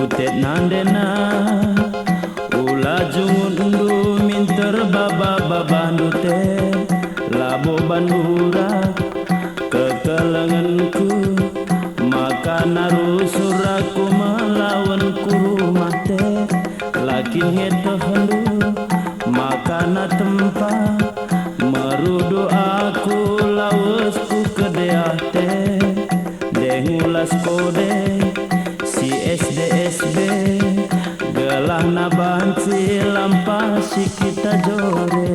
butet nandena ula jungundu minter baba dute labo bandura kekelenganku maka narusuraku melawan kurumate lakin heta hendu maka na tempa merudu aku lawesku kedeate dengulas kode si SDSB gelah na banci lampasi kita jore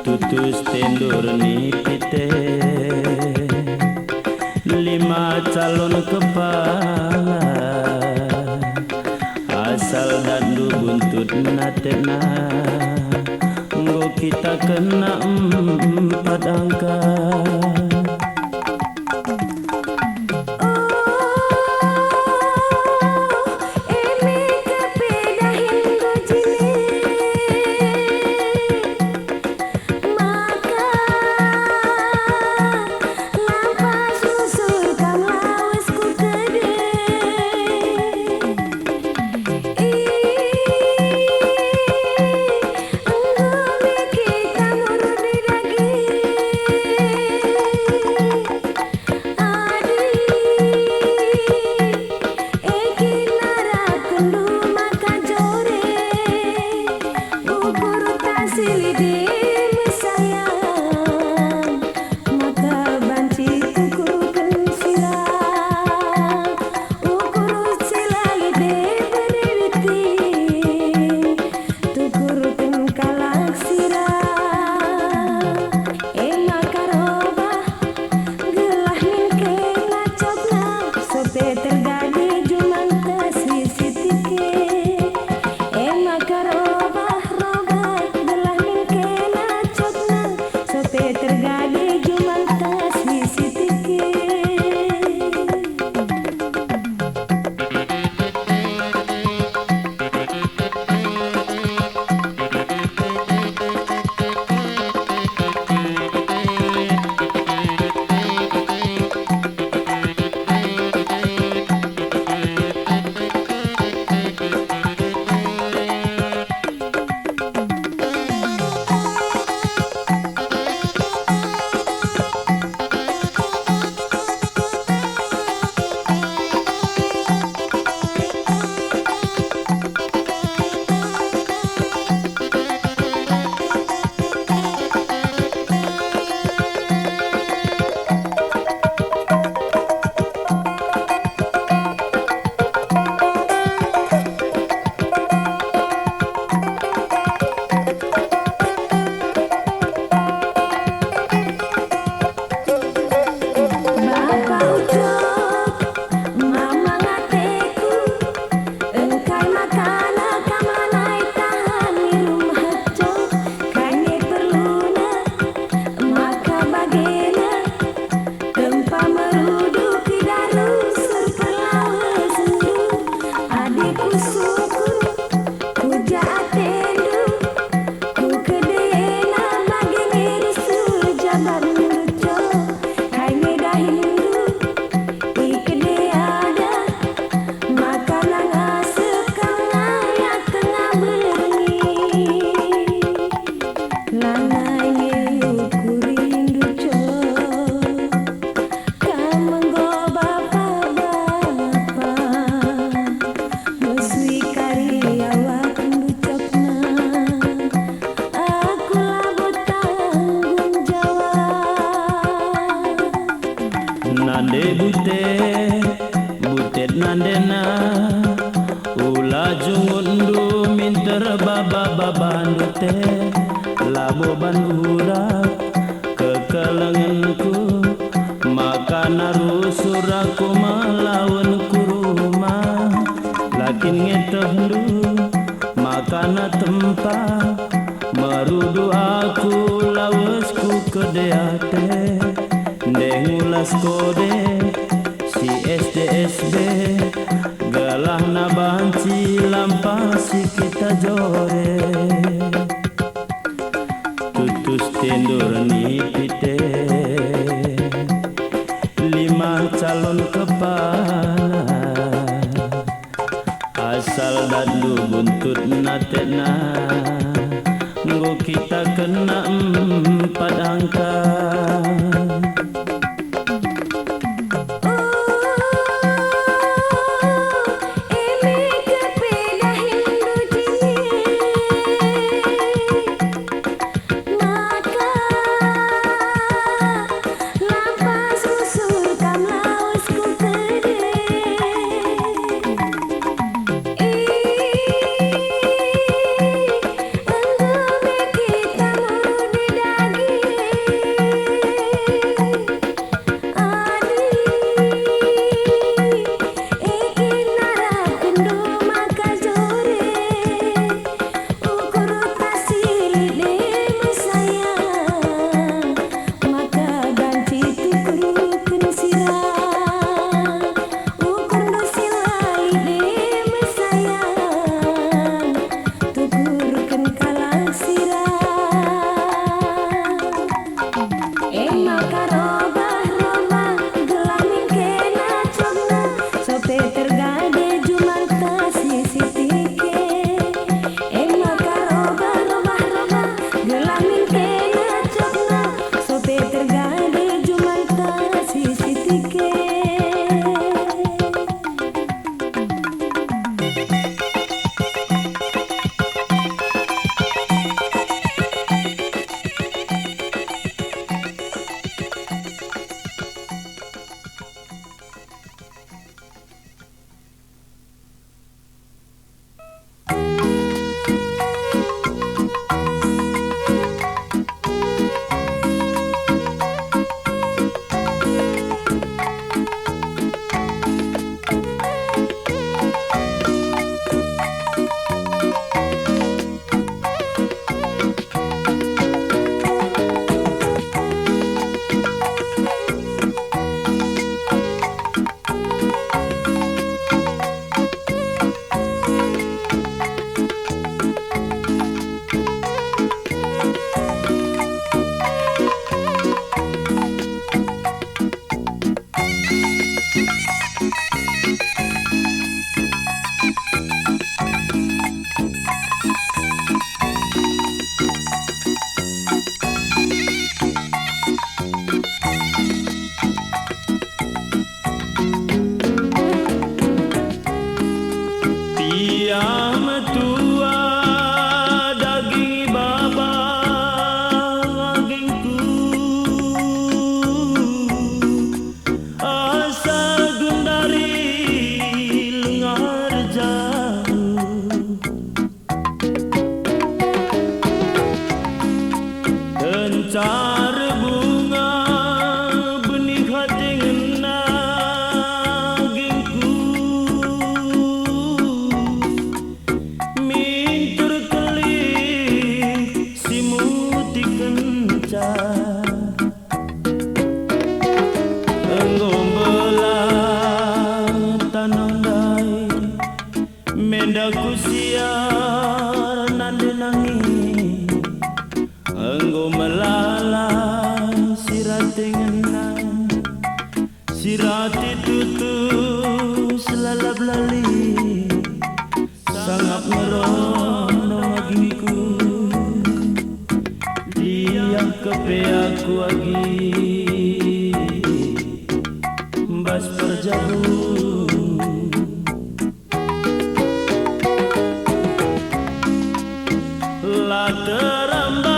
tutus tendur nipite 5 calon kepala asal dandu buntut natena nggo kita kena 4 angka. butet nandena ula jungundu minter baba te labo bandura kekelenganku maka narusuraku melawan kuruma lakin ngetohndu makana tempa merudu aku lawesku kedeate dengulas kode si SDSB galah na banci lampasi kita jore tutus tindur nipite 5 calon kepala asal dandu buntut natena nggo kita kena 4 angka. Mendaku siar nande nangis enggo melala sirate ngenang sirate tutu selalap lali sangat merono agiku dia kepe aku agi bas perjabung la terambat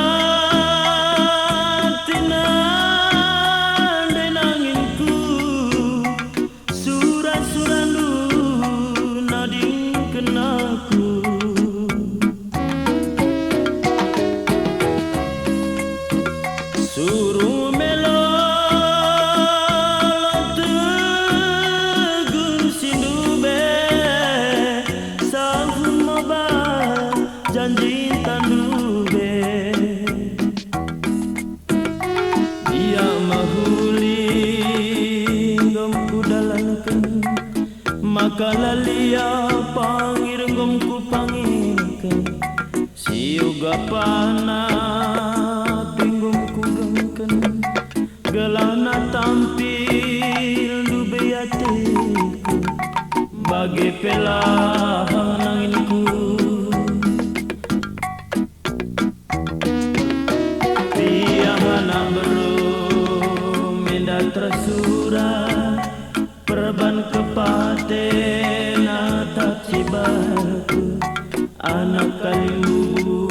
tinan denanginku surat-surandu nading kenaku suruh melo tegun sindube sahun moba janji tandube dia mahuli ngomku dalankan maka lalia pangir ngomku pangirkan siuga pana pinggumku gengken gelana tampil dube hatiku bagi pelah nanginku tersurat perban kepaten atas cibaku anak kalimbu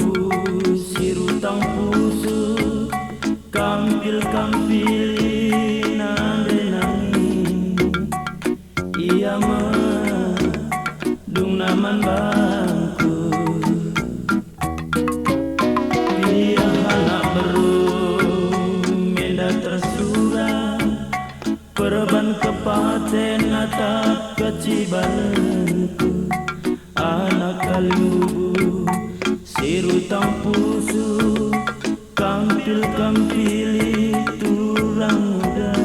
sirutang pusu kampil-kampil nande nangin ia medung naman bangku dia anak berung menda tersurat perban kepaten atap kecibanku anak kalimbu sirutang pusu kampil-kampili tulang muda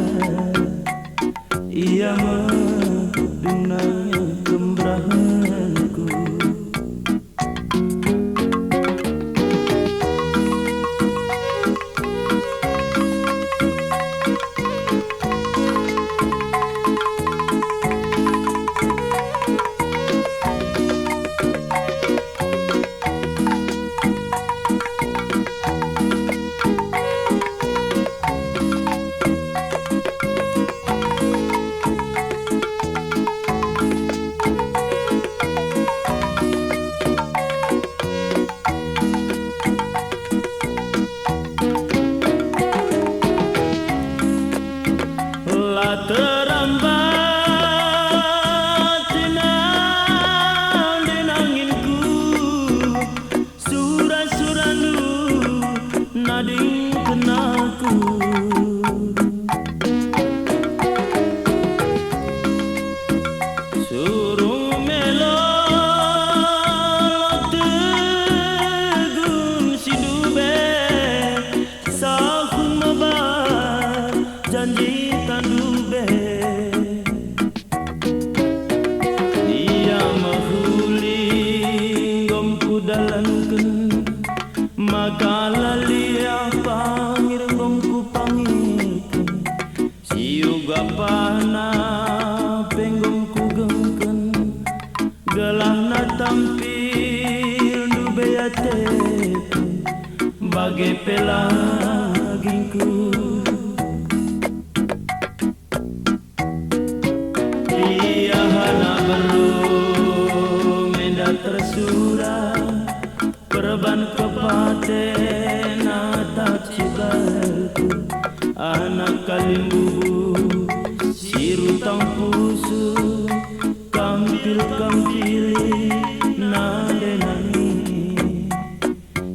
ia medunanya kembrahanku terambat tinan denanginku surat-surandu nading kenaku suruh melo tegun sidube sahun mabar janji tandube dia mahuli ngomku dalankan maka lalia pangir ngomku pangirkan siuga pana penggomku gengken gelana tampil dube atepe bagai pelagingku tersurat perban kepaten atas cibaku anak kalimbu sirutang pusu kampil-kampili nade nangis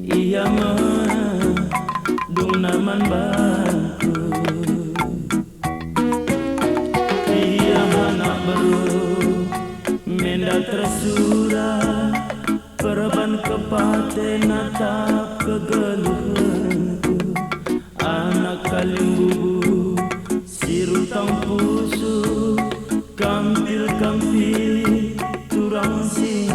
ia medung naman bangku ia anak baru menda tersurat perban kepaten atap kegeluhanku anak kalimbu sirutang pusu kampil-kampili turang sing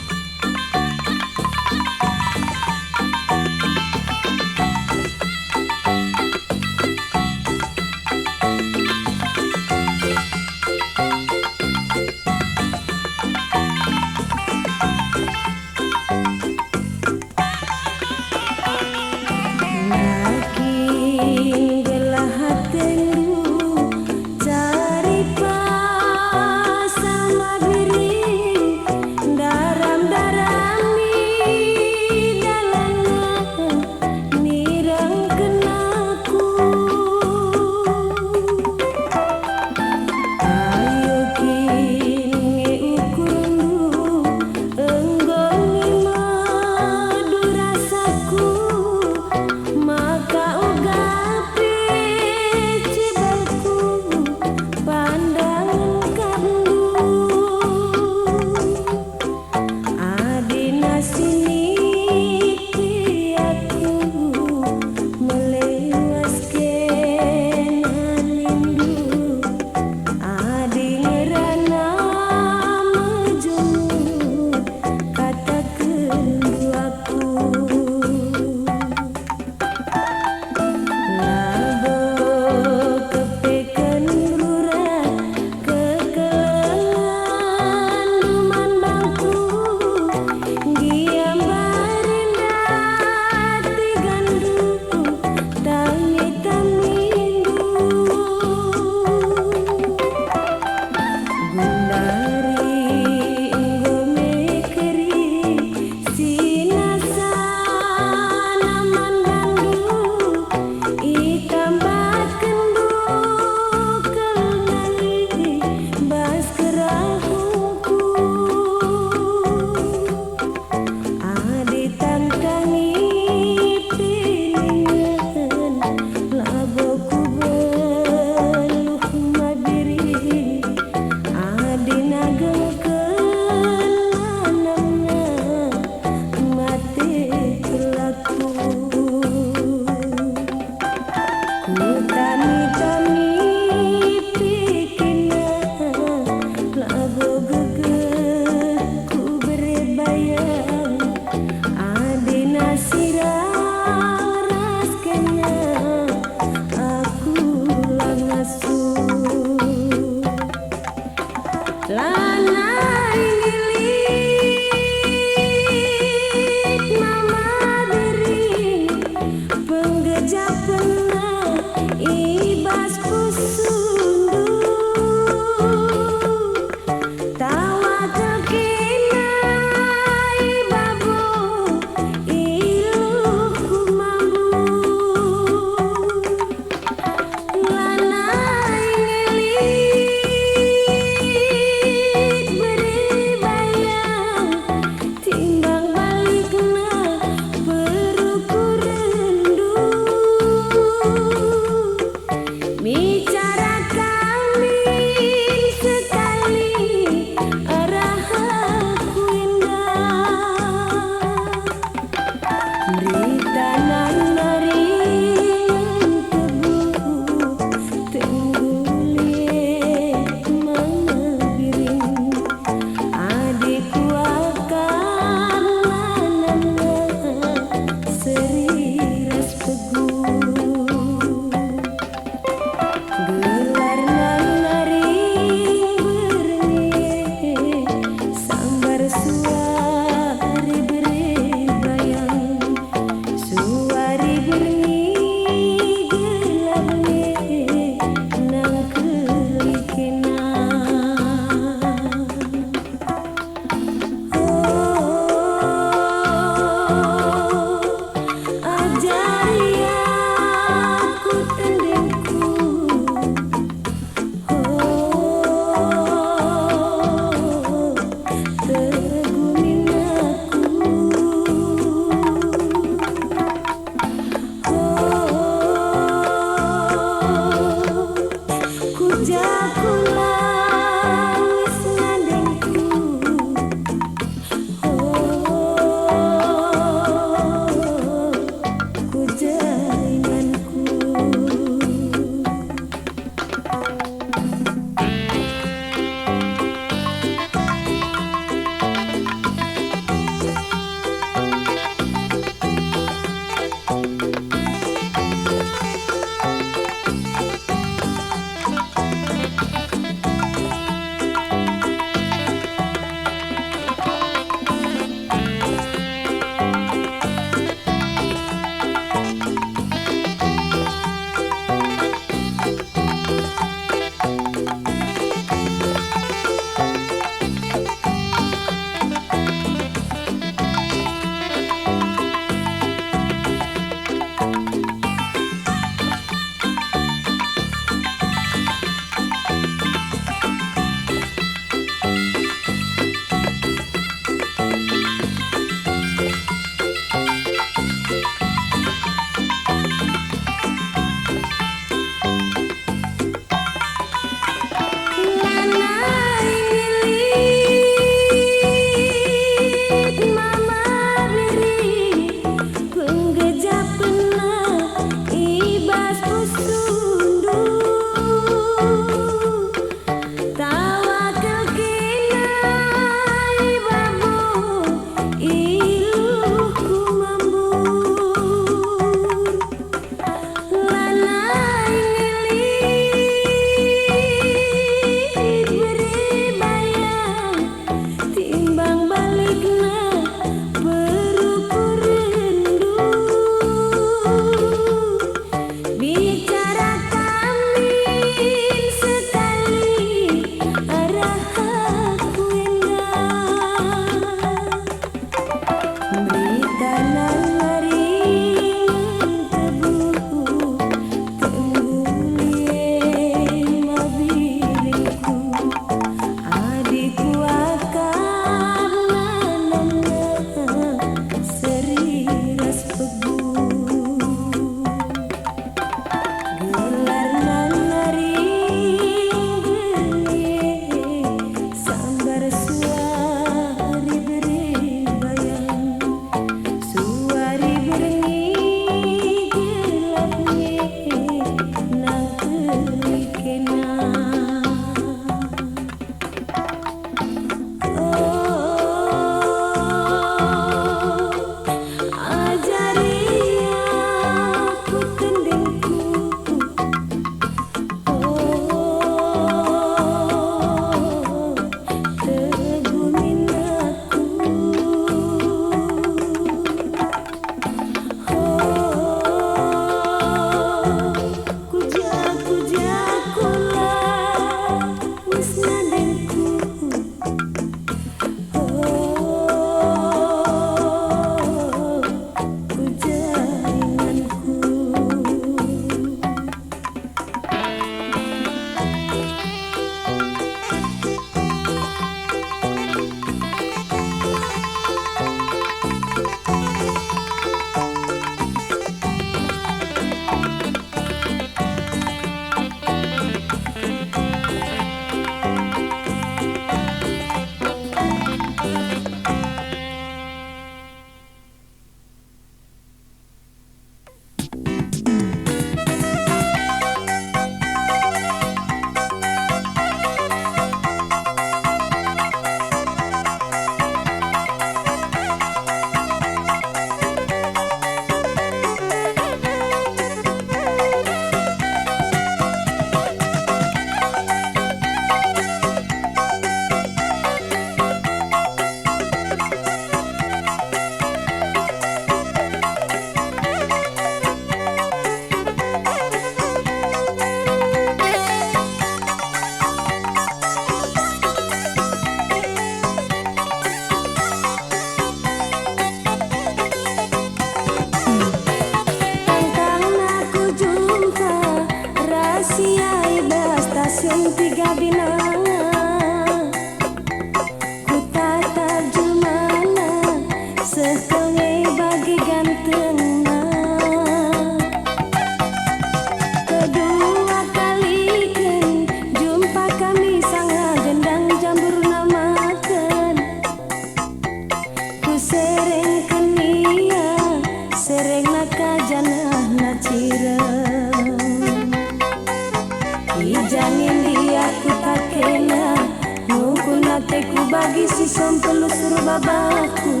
babaku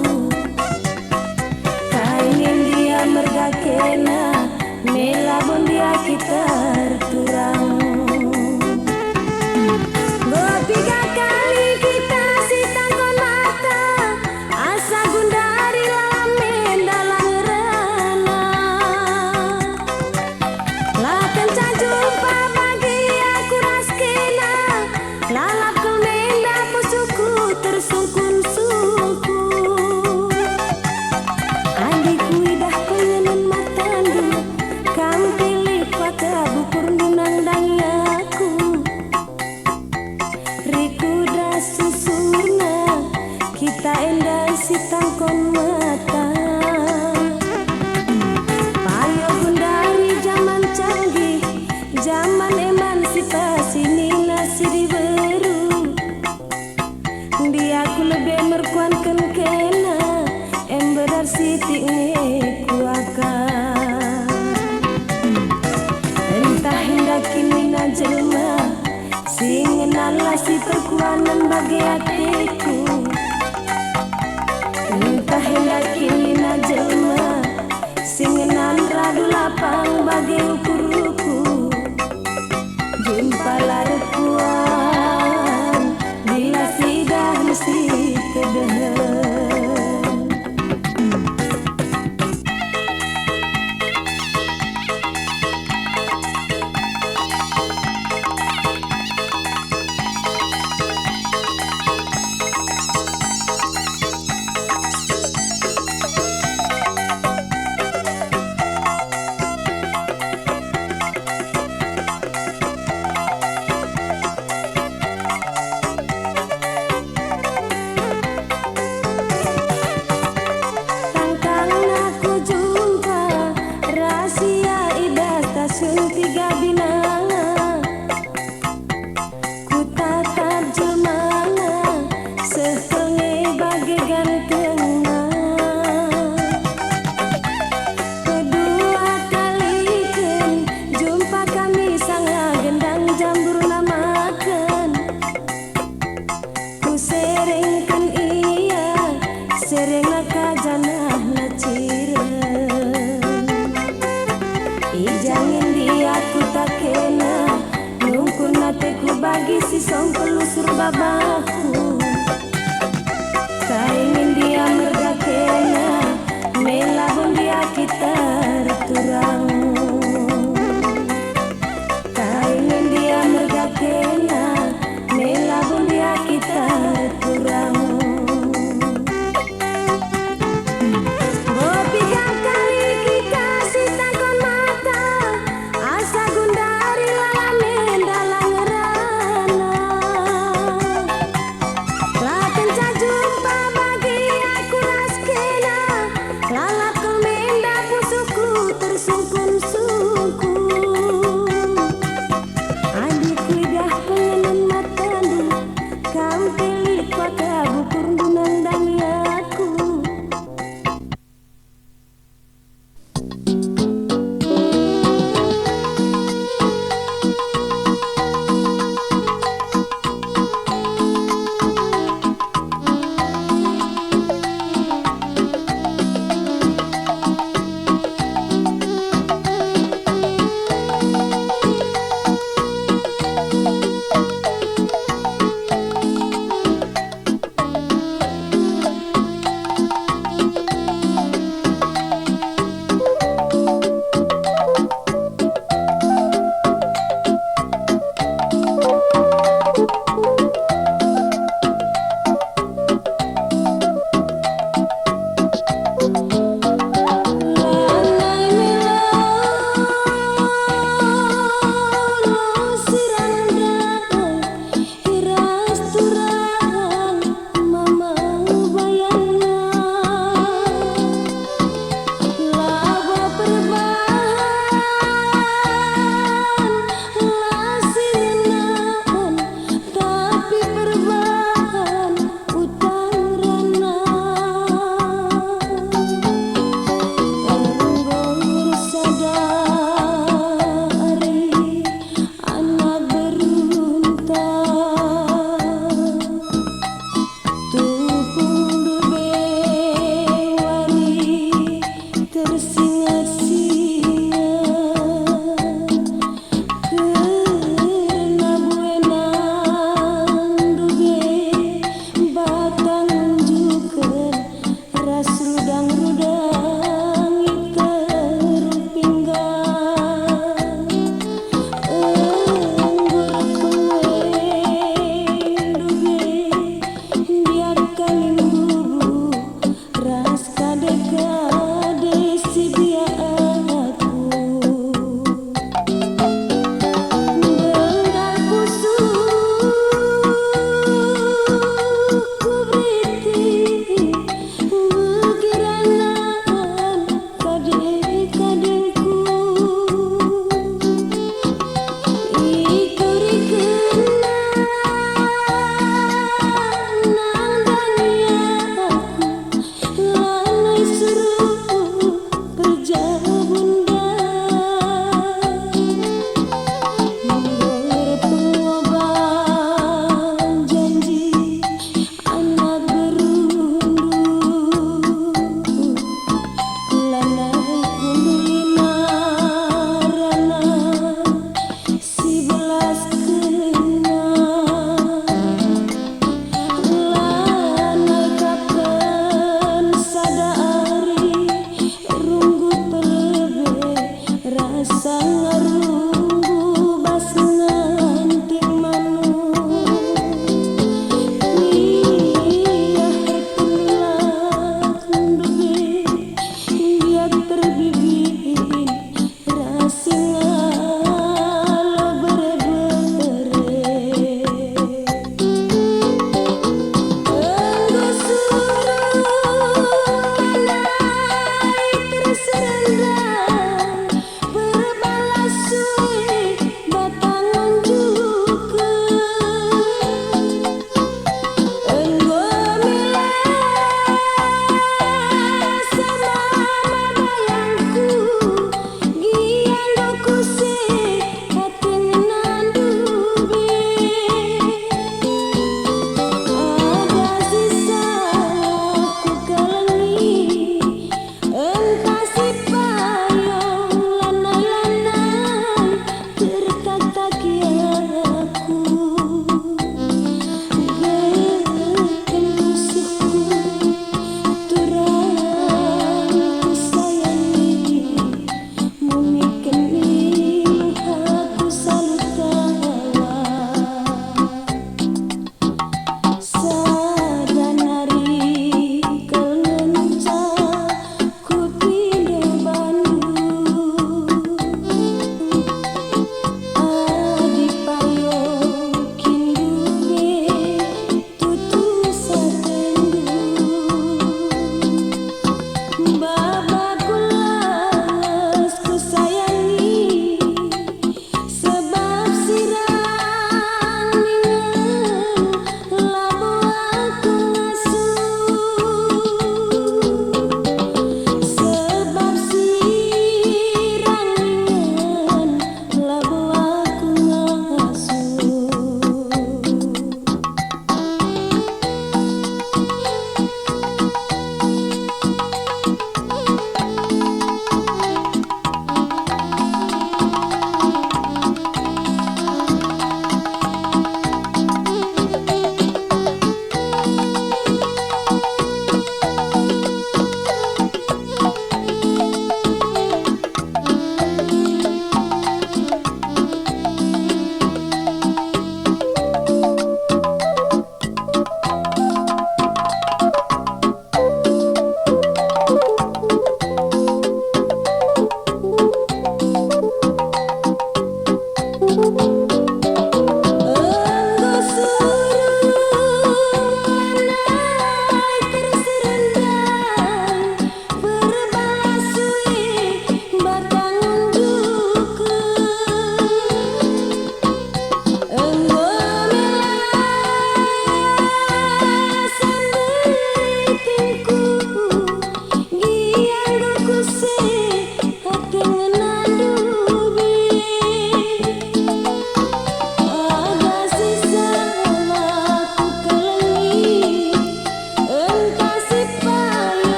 kaingin dia mergakena melabon dia kita turang. Tiga kali kita sitangkon mata asa gundari lamen dalang rana laten jumpa bagi aku raskena lalap kemenda pusuku tersungkun-sungkun adikku idah pengen matandu kam pilih pada bukur nunang dangaku rikuda susurna kita endah sitangkon mata payo gundari zaman canggih zaman emansipasi nina sidi beru dia ku lebih merkuankan kena emberar siti kuakan entah hendak kini na jelma singenala si perkuanan bagi hatiku entah hendak kini na jelma singenan radu lapang bagi ukuruku jumpa larekuan bila sidah mesti kedehen. Tiga binanga ku tatap jelmana sehenge bagai gantengna kedua kalikan jumpa kami sangat gendang jambur namakan ku seringkan iya sering kajanah naciren ijangin dia ku tak kena nungkun nateku bagi si song pelusur babaku kaingin dia mergakena melabon dia kita turang kaingin dia mergakena melabon dia kita turang.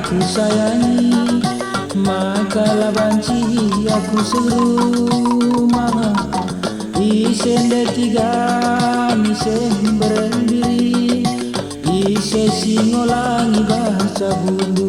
aku sayangi, maka banci aku serumah. Isende tiga mise berendiri, ise singolangi bahasa bulu.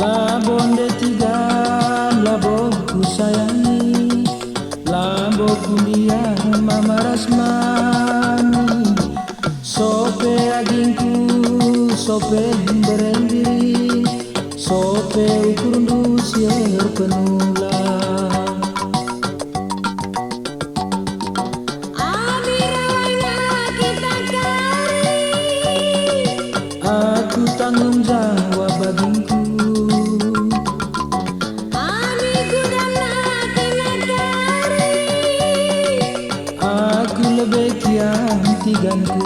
Labonde tiga labo ku sayangi, labo kuliah mama rasmani. Sope agingku, sope berendiri, sope ukur usia penulang. Aku tanggung jawab bagingku. Aku lebih kian tiganku.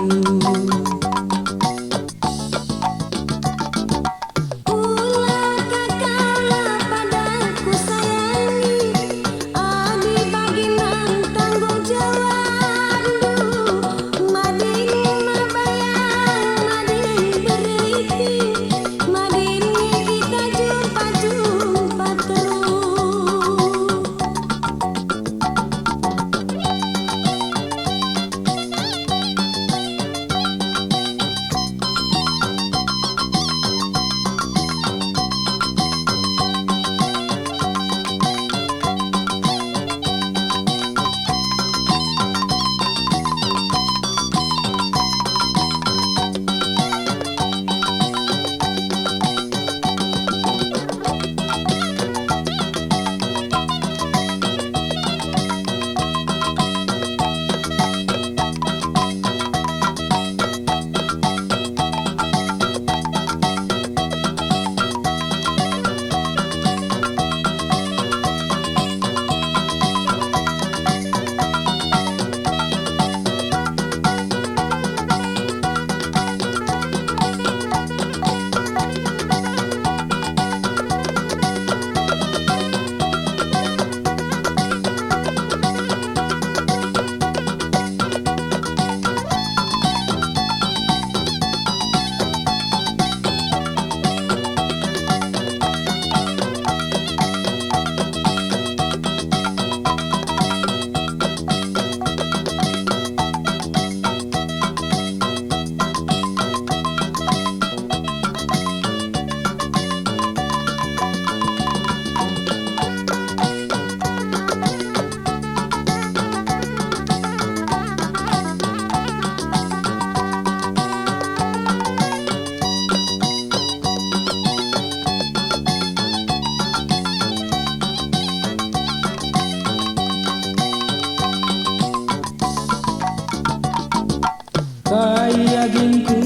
Kai agingku,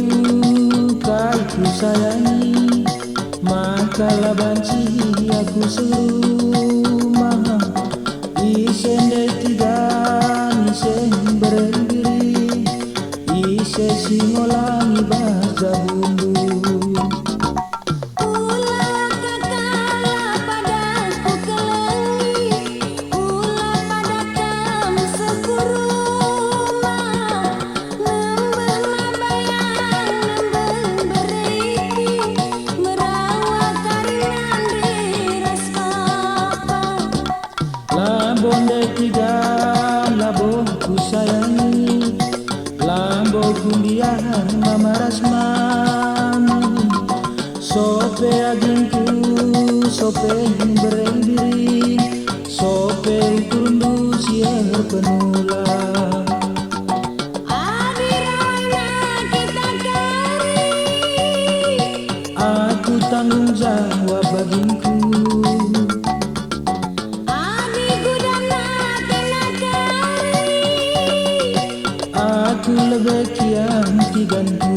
kai ku sayangi, maka banci aku serumah. Isende tiga isen berdiri, ise singolangi bahasa bulu. Labonde tiga labo ku sayangi, labo kuliah mama rasmani. Sope agingku, sope berendiri, sope ukur siar penulang. Aku tanggung jawab bagingku. Aku lebih kian tiganku.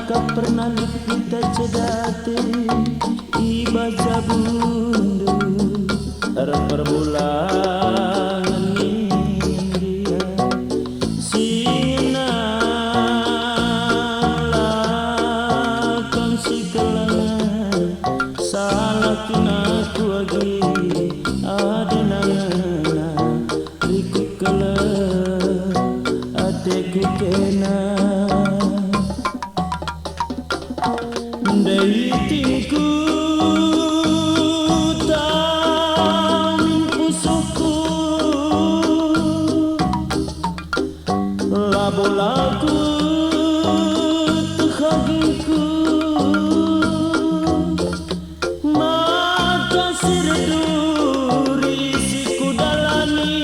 ka pernah kita cedate iba jabundu permulaan dia sina lakon si kelangan salah kinaku lagi adenangana ikut kala ateku kena daytingku tanging pusuku labolaku tuhagiku mata sirduri siku dalani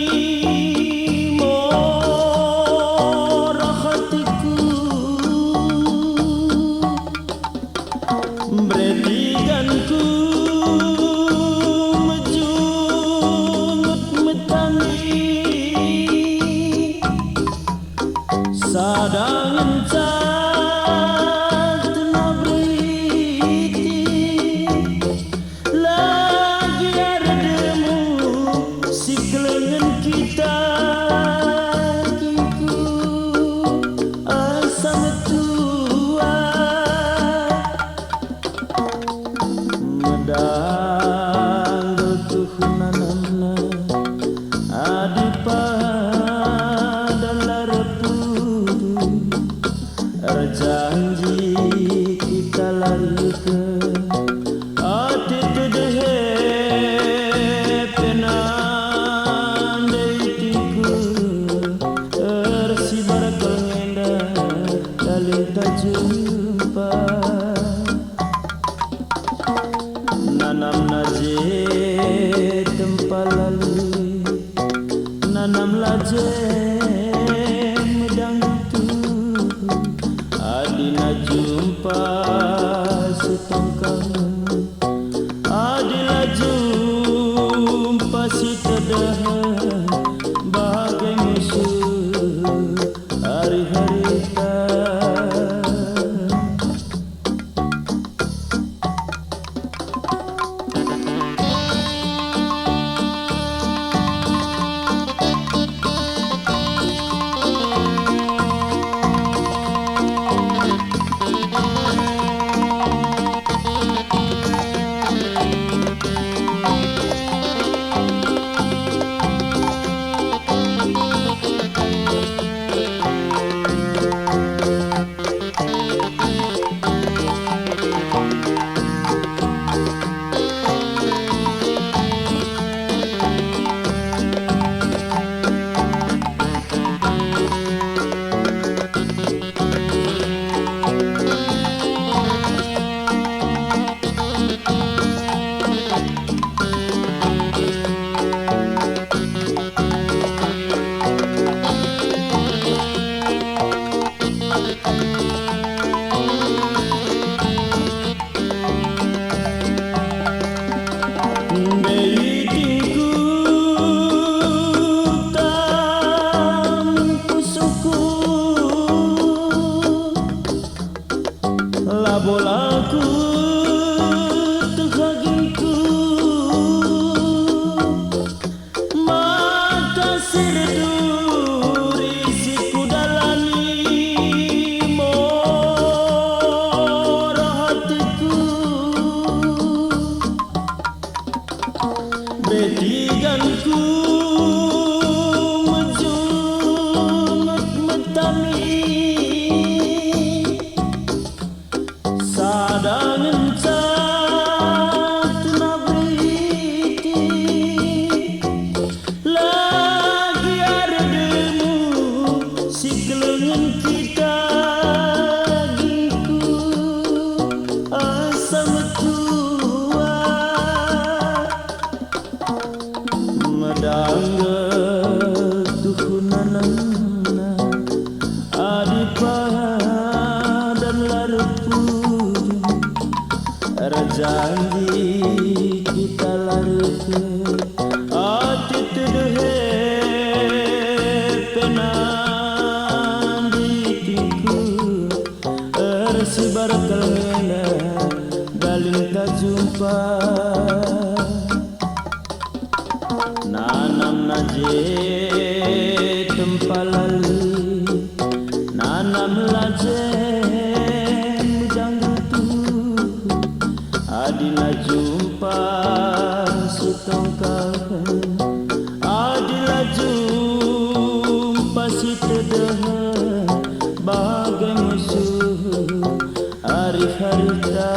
morah hatiku beretiganku mejungut metani sadang encak tenabriti lagi ardemu si kelengan kita kiku asam tua medang tuhunanana adipa dan larepudu janji kita lari ke ati tedehe penan daytingku tersibar kelengenda kali tak jumpa nanam naje tempat lalu nanam laje medang itu adina jumpa setongkang adila jumpa si tedah bagai musuh hari-hari daytingku tanging pusuku labolaku tuhagiku mata sirduri siku dalani morah hatiku betiganku mejungut metani sadang encak tenabriti lagi ardemu si kelengan kita giku asam tua medang tuhunanana adipa dan larepudu janji kita lari ke ati tedehe penan ditiku tersebar kelena daling tak jumpa nanam naje tempalali nanam laje mujanggutu adina jumpa sutongkahan adila jumpa sitedahan bagai musuh hari-harita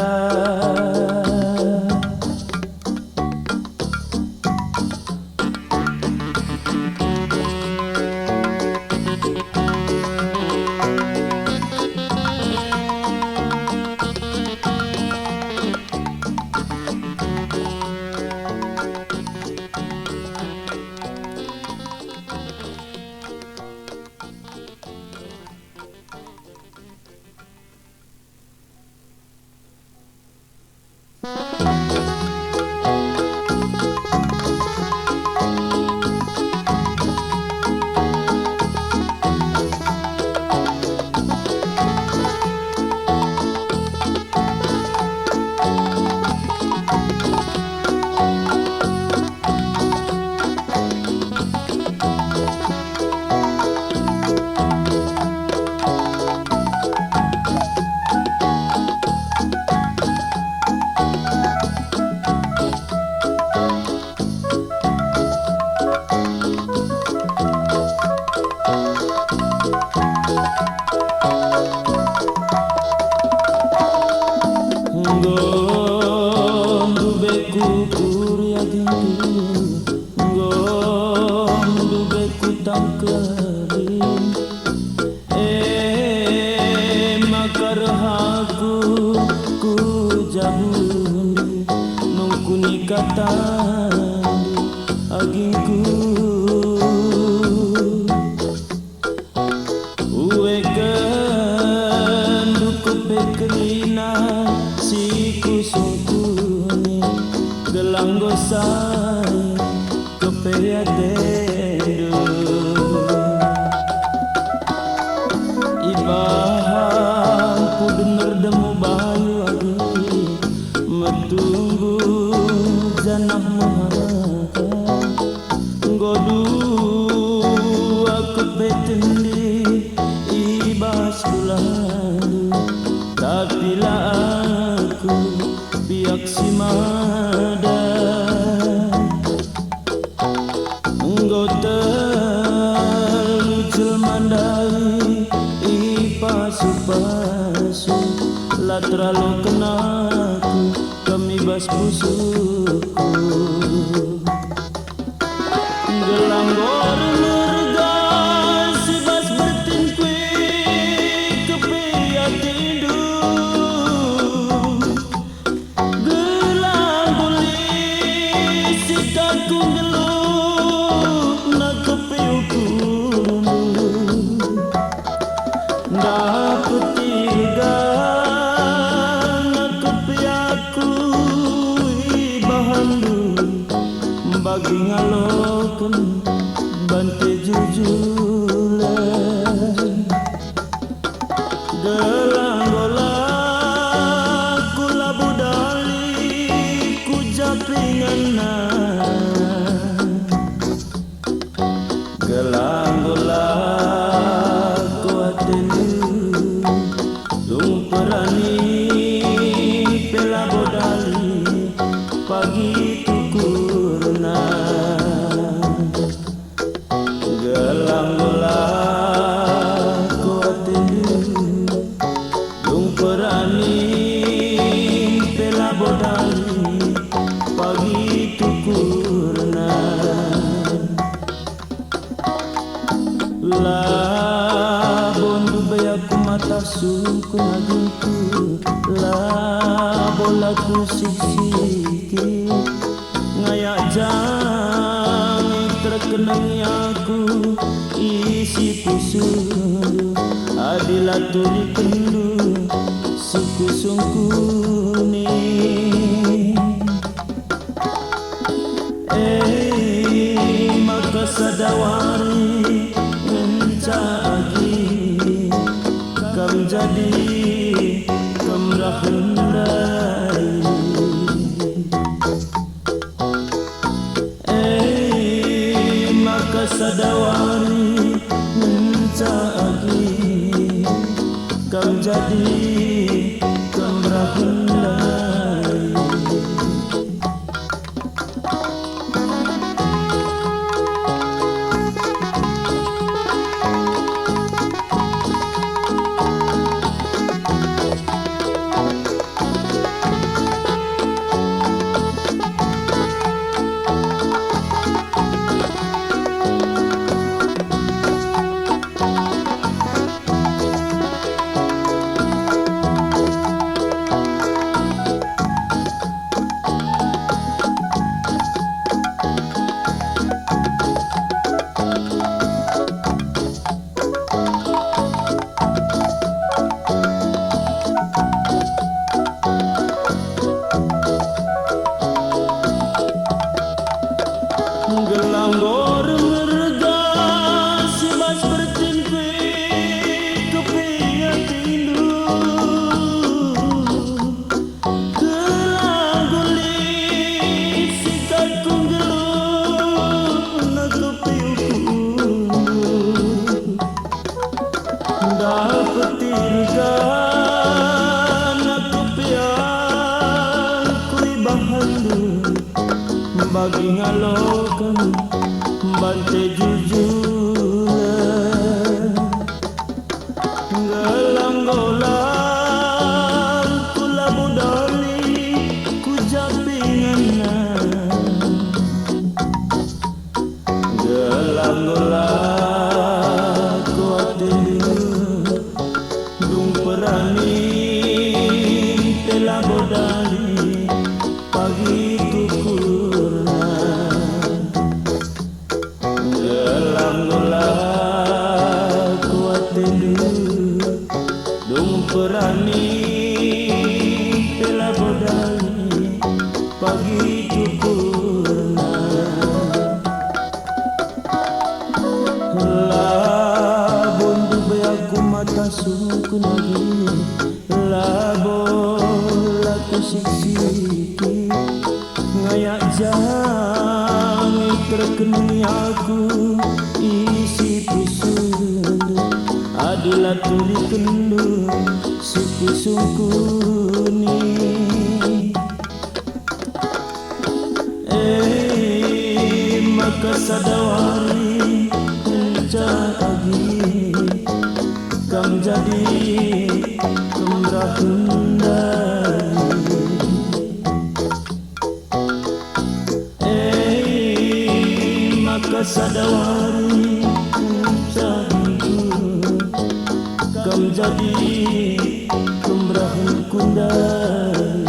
terlalu kenaku kemibas busukku gelanggor merga sibas bertingkwi kepiat tidur gelang buli sitaku geluk nak kepiuku dapet tiga bagi ngalokan bante jujulan gelanggola kula budali ku japingana gelanggola ku atenu dung perani pela bodali pagi gelanggola ku atendu dung perani pela bodali pagi tukurna la bondu bayaku mata suku nagiku la bola ku siki ngayak jang terkenang aku isi pusuh adilah tuli kendu suku sungkuni maka sadawari mencagi kam jadi bagi ngalokan bante jujuran galanggolan kula budali ku japingan galanggolan ku atelu dung perani tela bodali pagi kukurna galanggolan ku atelu dung perani tela bodali pagi kukurna labon dubai aku mata suku lagi labon laku siksi ngayak jang terkeni aku isi pusun adalah tuli kendu suku sungkuni maka sadawari mencari kam jadi kemrahundari maka sadawari mencari kam jadi kemrahundari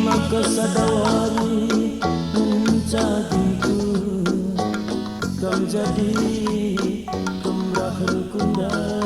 maka sadawari mencariku kam jadi kemrahan kundang.